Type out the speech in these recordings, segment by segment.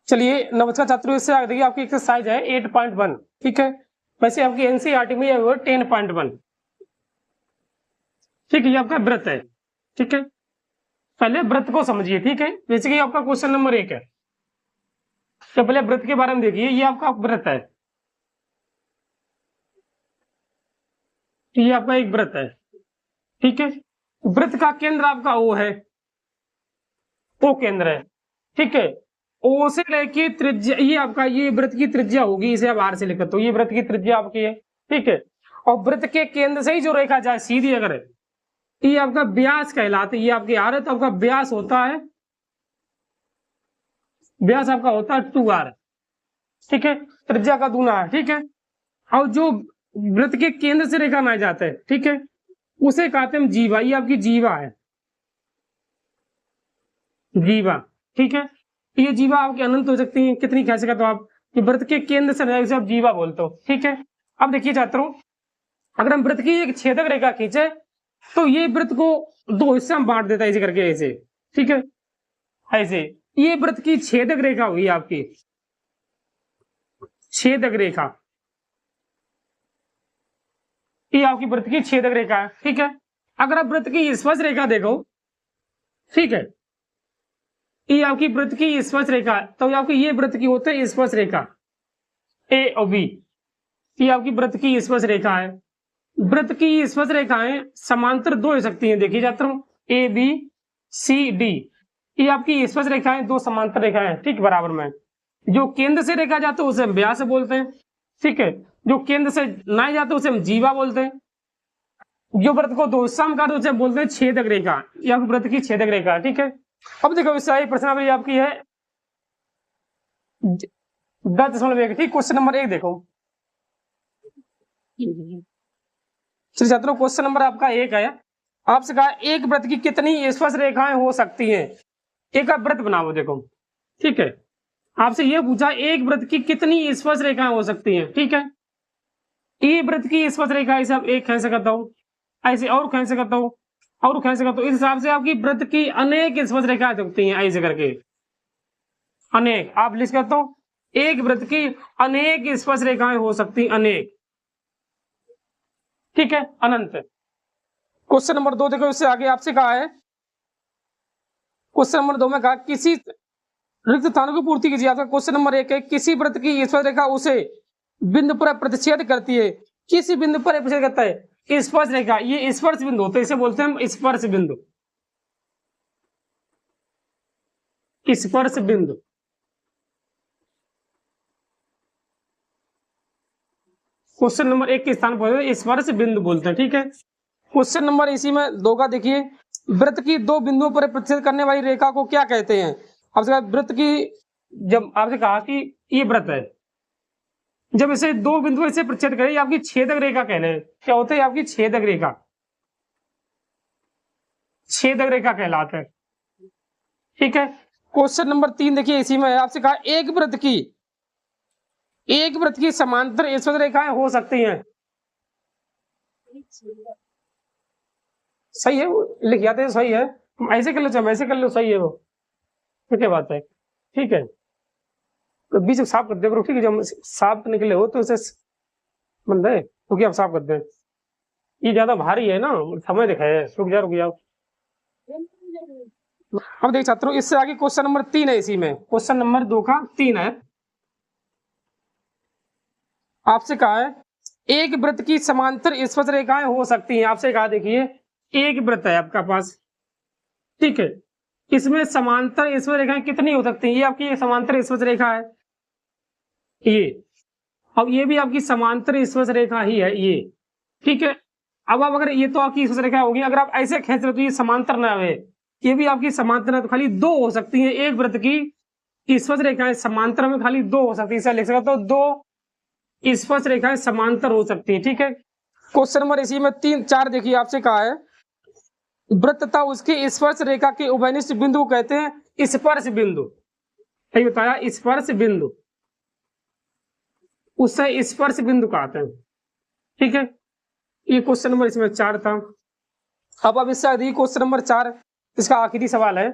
चलिए नमस्कार छात्रों, इससे आगे देखिए आपकी एक्सरसाइज है 8.1। ठीक है, वैसे आपकी एनसीईआरटी में है वो 10.1। ठीक है, ये आपका व्रत है। ठीक है, पहले व्रत को समझिए। ठीक है, जैसे कि आपका क्वेश्चन नंबर 1 है, तो पहले व्रत के बारे में देखिए। ये आपका व्रत है, तो ये आपका एक व्रत है। ठीक है, व्रत का केंद्र आपका ओ है, ओ केंद्र है। ठीक है, ओ से लेके त्रिज्या, ये आपका ये व्रत की त्रिज्या होगी, इसे आप आर से लिखते हो, ये व्रत की त्रिज्या आपकी है। ठीक है, और व्रत के केंद्र से ही जो रेखा जाए सीधी, अगर है ये आपका व्यास कहलाते, ये आपकी आर है, तो आपका व्यास होता है, व्यास आपका होता है 2r। ठीक है, त्रिज्या का दूना है। ठीक है, और जो वृत्त के केंद्र से रेखा बनाए जाते हैं, ठीक है, उसे कहते हैं हम जीवा। ये आपकी जीवा है, जीवा। ठीक है, ये जीवा आपके अनंत हो सकती है, कितनी कह सकते हो आप, ये वृत्त के केंद्र से उसे आप जीवा बोलते हो। ठीक है, अब देखिए छात्रों, अगर हम वृत्त की एक छेदक रेखा खींचे तो ये वृत्त को दो हिस्से में बांट देता है, ऐसे करके, ऐसे। ठीक है, ऐसे ये वृत्त की छेदक रेखा हुई आपकी, छेदक रेखा, ये आपकी वृत्त की छेदक रेखा है। ठीक है, अगर आप वृत्त की स्पर्श रेखा देखो, ठीक है, ये आपकी वृत्त की स्पर्श रेखा, तो आपकी ये वृत्त की होते है स्पर्श रेखा ए और बी, ये आपकी वृत्त की स्पर्श रेखा है। वृत्त की स्पर्श रेखाएं समांतर दो हो सकती हैं, देखिए छात्रों, ए बी सी डी, ये आपकी स्पर्श रेखाएं दो समांतर रेखाएं, ठीक, बराबर में। जो केंद्र से रेखा जाते है उसे हम व्यास बोलते हैं। ठीक है, जो केंद्र से ना जाते उसे हम जीवा बोलते हैं। जो व्रत को दो हिस्सा में काटे उसे बोलते हैं छेदक रेखा, या व्रत की छेदक रेखा। ठीक है, अब देखो इससे प्रश्नावली आपकी है 10.1। ठीक, क्वेश्चन नंबर 1 देखो। चलिए छात्रों, क्वेश्चन नंबर आपका 1 है, आपसे कहा एक व्रत की कितनी स्पर्श रेखाएं हो सकती हैं। एक आप व्रत बनाओ, देखो। ठीक है, आपसे यह पूछा एक व्रत की कितनी स्पर्श रेखाएं हो सकती हैं। ठीक है, ये व्रत की स्पर्श रेखा इसे आप एक खींच सकता हूं, ऐसे और खींच सकता हूं, और खींच सकता हूं। इस हिसाब से आपकी व्रत की अनेक स्पर्श रेखाएं सकती हैं, ऐसे करके अनेक आप लिख सकते हो। एक व्रत की अनेक स्पर्श रेखाएं हो सकती, अनेक। ठीक है, अनंत। क्वेश्चन नंबर 2 देखो, इससे आगे आपसे कहा है, क्वेश्चन नंबर 2 में कहा किसी रिक्त स्थानों की पूर्ति कीजिए। आपका क्वेश्चन नंबर 1 है, किसी व्रत की स्पर्श रेखा उसे बिंदु पर प्रतिच्छेद करती है। किसी बिंदु पर प्रतिच्छेद करता है, स्पर्श रेखा, ये स्पर्श बिंदु होते हैं, इसे बोलते हैं हम स्पर्श बिंदु, स्पर्श बिंदु। क्वेश्चन नंबर 1 के स्थान पर स्पर्श बिंदु बोलते हैं। ठीक है, क्वेश्चन नंबर इसी में 2 का देखिए, वृत्त की दो बिंदुओं पर प्रतिच्छेद करने वाली रेखा को क्या कहते हैं। आपसे कहा वृत्त की, जब आपसे कहा कि ये वृत्त है, जब इसे दो बिंदु से प्रतिच्छेद करें, आपकी छेदक रेखा कहने, क्या होता है आपकी छेदक रेखा, छेदक रेखा कहलाता है। ठीक है, क्वेश्चन नंबर 3 देखिए, इसी में आपसे कहा एक वृत्त की समांतर स्पर्श रेखाएं हो सकती हैं। सही है, लिख जाते हैं, सही है, ऐसे कर लो, चाहे वैसे कर लो, सही है वो, ठीक है, बात है। ठीक है, तो बीच में साफ कर दे करो। ठीक है, जब साफ निकले हो तो उसे बंद है, क्योंकि आप साफ कर दें, ये ज्यादा भारी है ना, समय दिखाए, रुक जाओ। अब देख छात्रों, इससे आगे क्वेश्चन नंबर 3 है, इसी में क्वेश्चन नंबर 2 का 3 है। आपसे कहा है एक वृत्त की समांतर स्पर्श रेखाएं हो सकती हैं। आपसे कहा देखिए, एक वृत्त है आपका पास, ठीक है, इसमें समांतर स्पर्श रेखाएं कितनी हो सकती हैं। ये आपकी समांतर स्पर्श रेखा है, ये, अब ये भी आपकी समांतर स्पर्श रेखा ही है, ये। ठीक है, अब आप अगर ये तो आपकी स्पर्श रेखा होगी, अगर आप ऐसे खींच रहे तो ये समांतर ना है, ये भी आपकी समांतर है, तो खाली दो हो सकती हैं। एक वृत्त की स्पर्श रेखाएं समांतर में खाली दो हो सकती है, इसे लिख सकते हो, दो स्पर्श रेखाएं समांतर हो सकती है। ठीक है, क्वेश्चन नंबर इसी में 3-4 देखिए, आपसे कहा है वृत्त तथा उसकी स्पर्श रेखा के उभयनिष्ठ बिंदु को कहते हैं स्पर्श बिंदु। यही बताया, स्पर्श बिंदु, उससे स्पर्श बिंदु कहते हैं। ठीक है, ये क्वेश्चन नंबर इसमें 4 था। अब इससे आगे क्वेश्चन नंबर 4, इसका आखिरी सवाल है,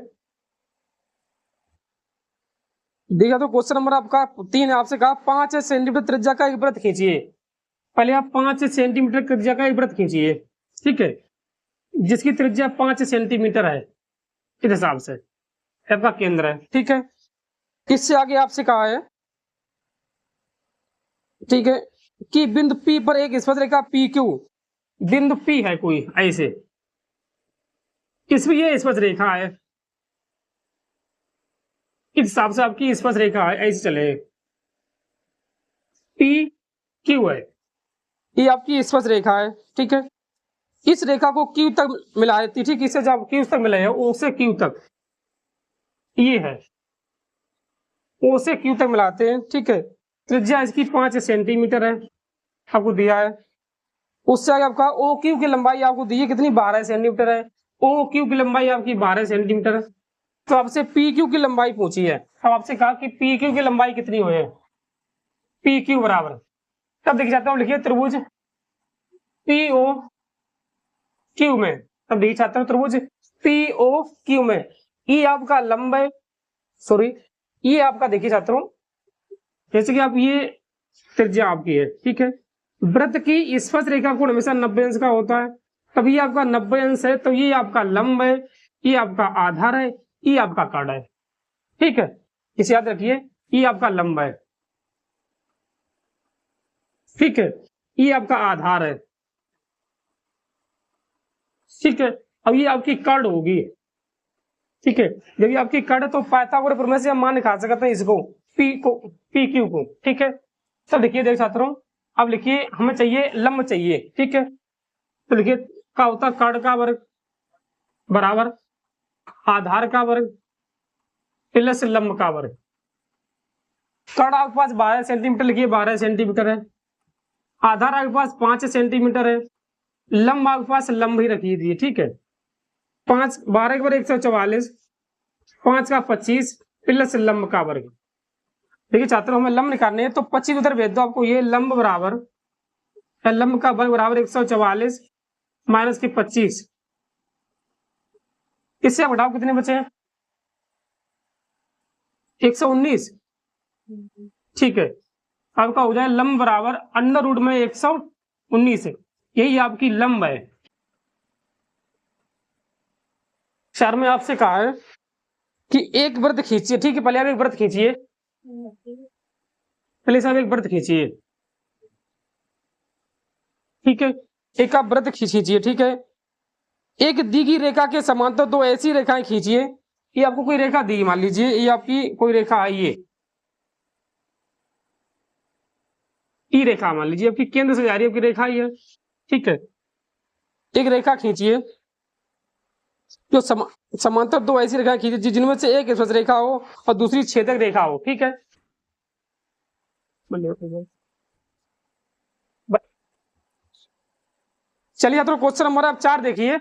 देखा तो क्वेश्चन नंबर आपका 3 है, आपसे कहा 5 सेंटीमीटर त्रिज्या का एक वृत्त खींचिए। पहले आप 5 सेंटीमीटर त्रिज्या का एक वृत्त खींचिए, ठीक है, जिसकी त्रिज्या 5 सेंटीमीटर है, इस हिसाब से आपका केंद्र है, ठीक है। इससे आगे आपसे कहा है, ठीक है, कि बिंदु P पर एक स्पर्श रेखा PQ, बिंदु P है कोई ऐसे, इसमें ये स्पर्श रेखा है, इस हिसाब से आपकी स्पर्श रेखा है, ऐसे चले PQ है, ये आपकी स्पर्श रेखा है, ठीक है। इस रेखा को Q तक मिला है, ठीक, इससे जब Q तक मिला है, O से Q तक, ये है, O से Q तक मिलाते हैं, ठीक है। त्रिज्या इसकी 5 सेंटीमीटर है, आपको दिया है। उससे आगे आपका OQ की लंबाई आपको दी है कितनी, 12 सेंटीमीटर है। OQ की लंबाई आपकी 12 सेंटीमीटर है। तो आपसे PQ की लंबाई पूछी है। अब आपसे कहा कि PQ की लंबाई कितनी हो है, PQ बराबर, तब देख जाता हूँ, लिखिए त्रिभुज POQ में, तब देख चाहता हूँ त्रिभुज POQ में ये आपका लंब है, सॉरी ये आपका देखिए चाहता हूँ, जैसे कि आप ये त्रिज्या आपकी है, ठीक है। वृत्त की स्पर्श रेखा कोण हमेशा 90 अंश का होता है, तब ये आपका 90 अंश है, तो ये आपका लंब है, ये आपका आधार है, ये आपका कर्ण है, ठीक है। इसे याद रखिए, ये आपका लंब है, ठीक है, ये आपका आधार है, ठीक है। अब ये आपकी कर्ण होगी, ठीक है। जब ये आपकी कर्ण, तो पाइथागोरस प्रमेय से हम मान निकाल सकते हैं इसको, PQ को, ठीक है। तो देखिए, देख छात्रों, अब लिखिए, हमें चाहिए लंब चाहिए, ठीक है। तो लिखिए, क्या होता है, कर्ण का वर्ग बराबर आधार का वर्ग प्लस लंब का वर्ग। कर्ण आपके पास 12 सेंटीमीटर, लिखिए 12 सेंटीमीटर है। आधार आपके पास 5 सेंटीमीटर है। लंब आपके पास लंब ही रखिए दिए, ठीक है। 5 12 के वर्ग 144, 5 का 25 प्लस लंब का वर्ग। देखिए छात्रों, हमें लंब निकालने हैं, तो 25 उधर भेज दो, आपको ये लंब बराबर, लंब का वर्ग बराबर 144 माइनस के 25, इससे घटाओ कितने बचे, 119, ठीक है। आपका हो जाए लंब बराबर अंडर रूट में 119 है, यही आपकी लंब है। चार में आपसे कहा है कि एक वृत्त खींचिए, ठीक है। पहले आप एक वृत्त खींचिए, पहले साहब एक वृत्त खींचिए, ठीक है। एक आप वृत्त खींचिए, ठीक है। एक दी गई रेखा के समांतर दो ऐसी रेखाएं खींचिए। ये आपको कोई रेखा दी, मान लीजिए ये आपकी कोई रेखा आई है, ये रेखा मान लीजिए आपकी केंद्र से जा रही है, आपकी रेखा ही है, ठीक है। एक रेखा खींचिए, जो समांतर दो ऐसी रेखाएं खींचिए जिनमें से एक स्पर्श रेखा हो और दूसरी छेदक रेखा हो, ठीक है। चलिए तो क्वेश्चन नंबर आप 4 देखिए।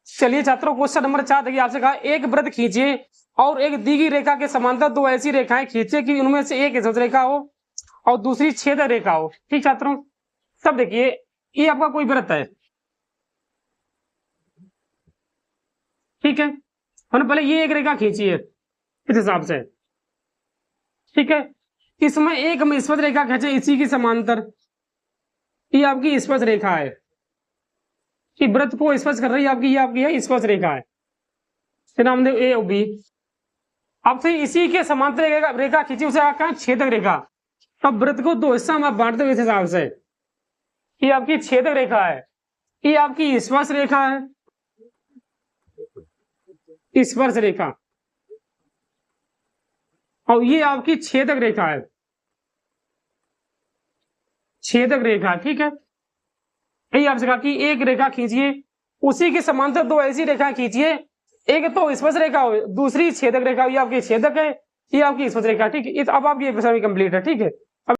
चलिए छात्रों, क्वेश्चन नंबर 4 देखिए, आपसे कहा एक वृत्त खींचिए और एक दी गई रेखा के समांतर दो ऐसी रेखाएं खींचिए कि उनमें से एक स्पर्श रेखा हो और दूसरी छेदक रेखा हो, ठीक छात्रों। तब देखिए, ये आपका कोई वृत्त है, ठीक है। हमने पहले ये एक रेखा खींची है इस हिसाब से, ठीक है। इसमें एक हम स्पर्श रेखा खींचे इसी की समांतर, ये आपकी स्पर्श रेखा है, कि वृत्त को स्पर्श कर रही है आपकी, ये आपकी है स्पर्श रेखा है, नाम दे ए और बी। अब से इसी के समांतर रेखा खींची, उसे कहा छेदक रेखा। अब वृत्त को दो हिस्सा में बांटते हुए इस हिसाब से, ये आपकी छेदक रेखा है, ये आपकी स्पर्श रेखा है, स्पर्श रेखा, और ये आपकी छेदक रेखा है, छेदक रेखा, ठीक है। यही आपसे कहा कि एक रेखा खींचिए, उसी के समांतर दो ऐसी रेखा खींचिए, एक तो स्पर्श रेखा हो, दूसरी छेदक रेखा, ये आपकी छेदक है, ये आपकी स्पर्श रेखा, ठीक है। अब आपकी कंप्लीट है, ठीक है।